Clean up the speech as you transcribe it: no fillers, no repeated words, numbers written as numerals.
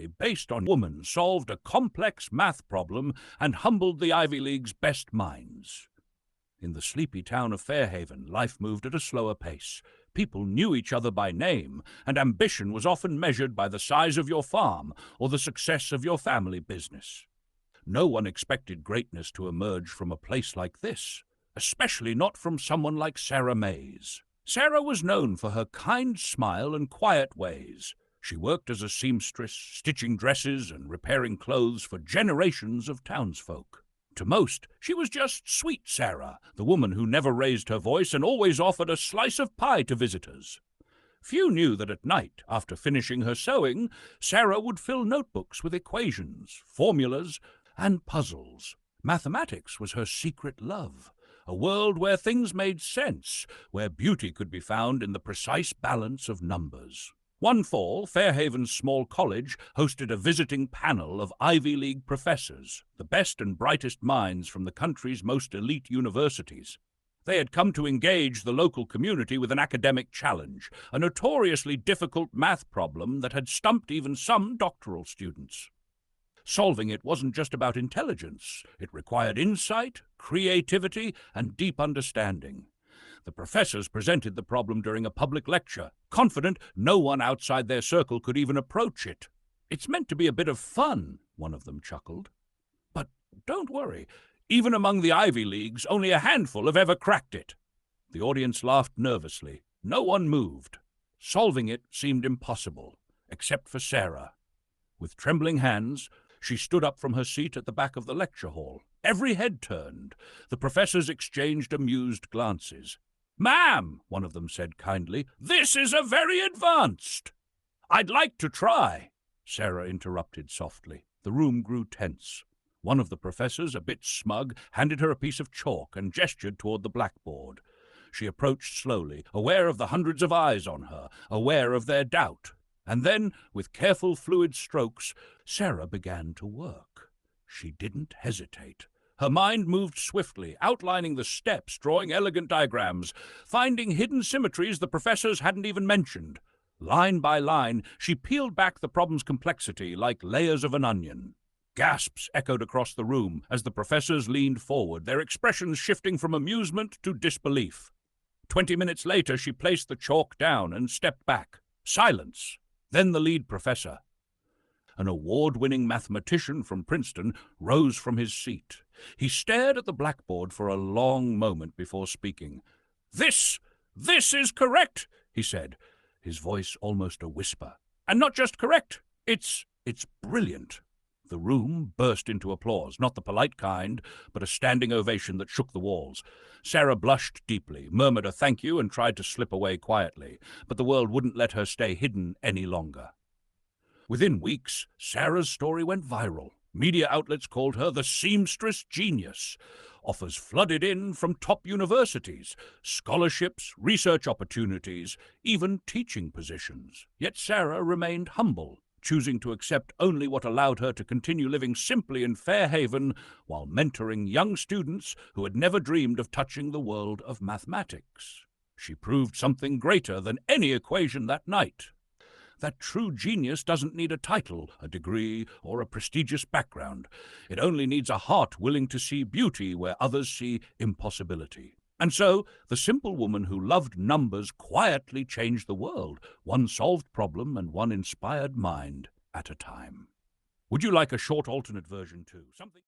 story based on a woman solved a complex math problem and humbled the Ivy League's best minds. In the sleepy town of Fairhaven, life moved at a slower pace. People knew each other by name, and ambition was often measured by the size of your farm or the success of your family business. No one expected greatness to emerge from a place like this, especially not from someone like Sarah Mays. Sarah was known for her kind smile and quiet ways. She worked as a seamstress, stitching dresses and repairing clothes for generations of townsfolk. To most, she was just sweet Sarah, the woman who never raised her voice and always offered a slice of pie to visitors. Few knew that at night, after finishing her sewing, Sarah would fill notebooks with equations, formulas, and puzzles. Mathematics was her secret love, a world where things made sense, where beauty could be found in the precise balance of numbers. One fall, Fairhaven's small college hosted a visiting panel of Ivy League professors, the best and brightest minds from the country's most elite universities. They had come to engage the local community with an academic challenge, a notoriously difficult math problem that had stumped even some doctoral students. Solving it wasn't just about intelligence. It required insight, creativity, and deep understanding. The professors presented the problem during a public lecture, confident no one outside their circle could even approach it. "It's meant to be a bit of fun," one of them chuckled. "But don't worry, even among the Ivy Leagues, only a handful have ever cracked it." The audience laughed nervously. No one moved. Solving it seemed impossible, except for Sarah. With trembling hands, she stood up from her seat at the back of the lecture hall. Every head turned. The professors exchanged amused glances. "Ma'am," one of them said kindly, "this is a very advanced." "I'd like to try," Sarah interrupted softly. The room grew tense. One of the professors, a bit smug, handed her a piece of chalk and gestured toward the blackboard. She approached slowly, aware of the hundreds of eyes on her, aware of their doubt. And then, with careful, fluid strokes, Sarah began to work. She didn't hesitate. Her mind moved swiftly, outlining the steps, drawing elegant diagrams, finding hidden symmetries the professors hadn't even mentioned. Line by line, she peeled back the problem's complexity like layers of an onion. Gasps echoed across the room as the professors leaned forward, their expressions shifting from amusement to disbelief. 20 minutes later, she placed the chalk down and stepped back. Silence. Then the lead professor, an award-winning mathematician from Princeton, rose from his seat. He stared at the blackboard for a long moment before speaking. This is correct," he said, his voice almost a whisper. "And not just correct, it's brilliant." The room burst into applause, not the polite kind, but a standing ovation that shook the walls. Sarah blushed deeply, murmured a thank you, and tried to slip away quietly, but the world wouldn't let her stay hidden any longer. Within weeks, Sarah's story went viral. Media outlets called her the seamstress genius. Offers flooded in from top universities, scholarships, research opportunities, even teaching positions. Yet Sarah remained humble, choosing to accept only what allowed her to continue living simply in Fairhaven while mentoring young students who had never dreamed of touching the world of mathematics. She proved something greater than any equation that night. That true genius doesn't need a title, a degree, or a prestigious background. It only needs a heart willing to see beauty where others see impossibility. And so, the simple woman who loved numbers quietly changed the world, one solved problem and one inspired mind at a time. Would you like a short alternate version too? Something